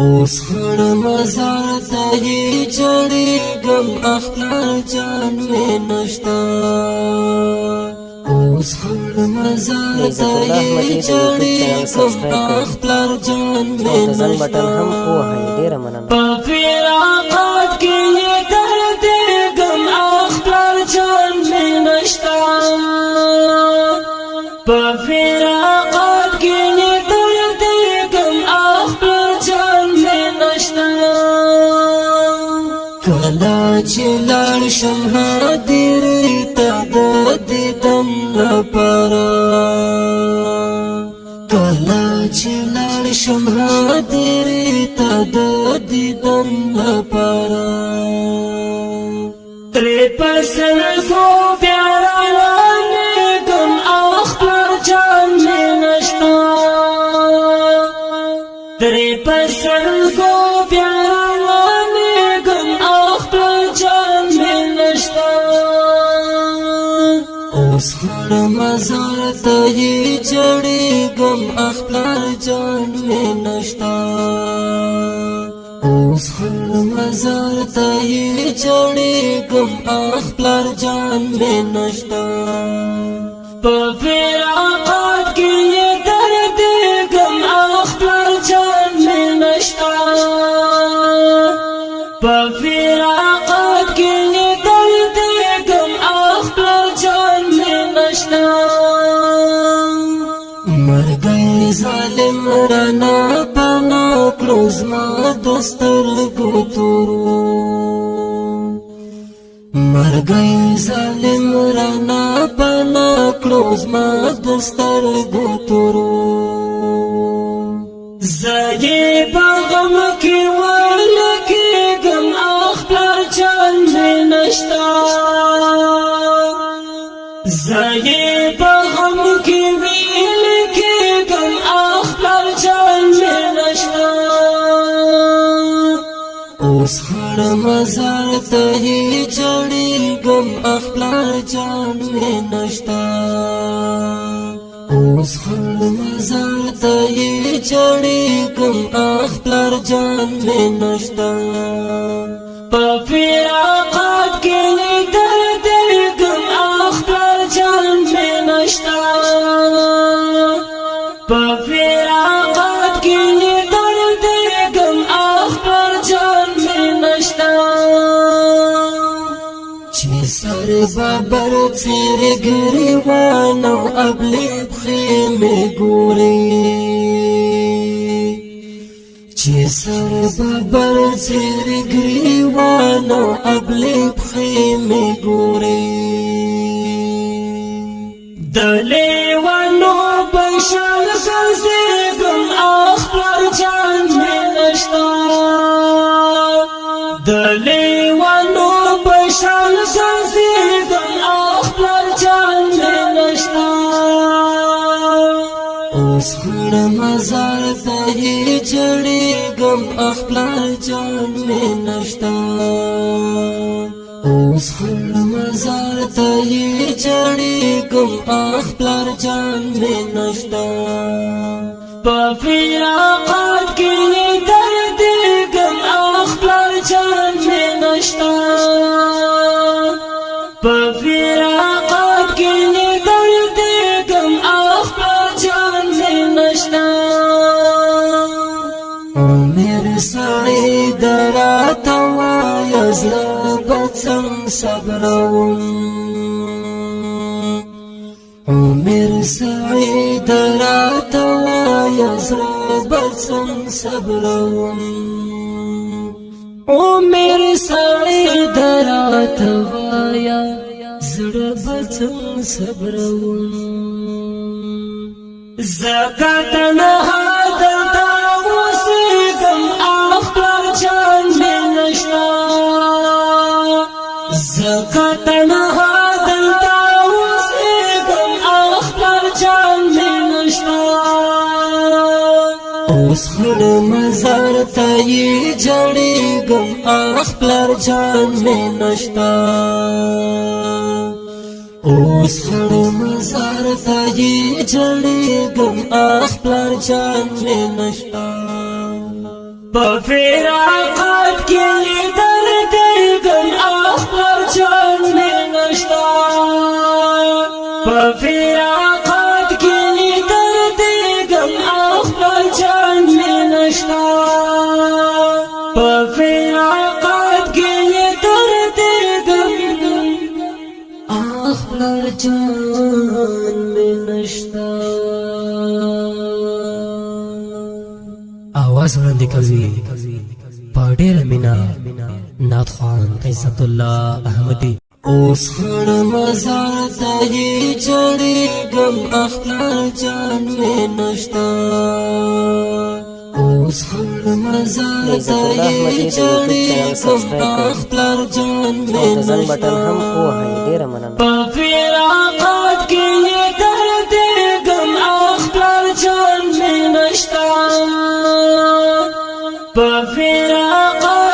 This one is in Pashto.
اوس خړ مزار ته یې چړېږم اخپلر جان مې نشته اوس خړ مزار ته یې چړېږم اخپلر جان مې نشته په فراقات کې یې دردېږم اخپلر جان مې نشته په فراقات کې یې دردېږم اخپلر جان مې نشته کله چې لاړ شم هدیرې ته د دیدن لپاره کله چې لاړ شم هدیرې ته د دیدن لپاره ترې په سلګو بیا روانېږم اخپلر جان مې نشته ترې په سلګو بیا روانېږم اخپلر جان مې نشته اوس خړ مزار ته یې چړېږم اخپلر جان مې نشته اوس خړ مزار ته یې چړېږم اخپلر جان مې نشته په فراقات کې یې دردېږم اخپلر جان مې نشته په فراقات کې یې دردېږم اخپلر جان مې نشته مرګی ظالم رانا پانا کړو زما د سترګو تورو مرګی ظالم رانا پانا کړو زما د سترګو تورو زه یې په غم کې ولګېږم اخپلر جان مې نشته زه یې په غم کې ولګېږم اخپلر جان مې نشته اوس خړ مزار ته یې چړېږم اخپلر جان مې نشته اوس خړ مزار ته یې چړېږم اخپلر جان مې نشته په فراقات کې یې دردېږم اخپلر جان مې نشته په فراقات کې یې دردېږم اخپلر جان مې نشته چې سر بابر څېرې ګریوان او ابلې پښې مې ګوري چې سر بابر څېرې ګریوان او ابلې پښې مې ګوري د لیوانو په شان ګرځېږم اخپلر جان مې نشته د لیوانو په شان ګرځېږم اخپلر جان مې نشته اوس خړ مزار ته یې چړېږم اخپلر جان مې نشته اوس خړ مزار ته یې چړېږم اخپلر جان مې نشته په فراقات کې یې دردېږم اخپلر جان مې نشته په فراقات کې یې دردېږم اخپلر جان مې نشته عمر سړی دراته وایه زړه به څنګه صبروم عمر سعید راته وایه زړه به څنګه صبروم عمر سعید راته وایه زړه به څنګه صبروم زکه تنها دلته اوسېږم اخپلر جان مې نشته زکه تنها دلته اوسېږم اخپلر جان مې نشته اوس خړ مزار ته یې چړېږم اخپلر جان مې نشته اوس خړ مزار ته یې چړېږم اخپلر جان مې نشته فراقات کې درد غم خپل جان مې نشتا فراقات کې درد غم خپل جان مې نشتا فراقات کې درد غم خپل جان مې نشتا आवाज وړاندې کوي په ډېره مینه نعت خوان عزت الله احمدي اوس خړ مزار ته چړې غم خپل جان مې نشتا اوس خړ مزار ته چړې غم خپل جان مې نشتا په فراقات کې درد غم خپل جان مې نشتا په فراقات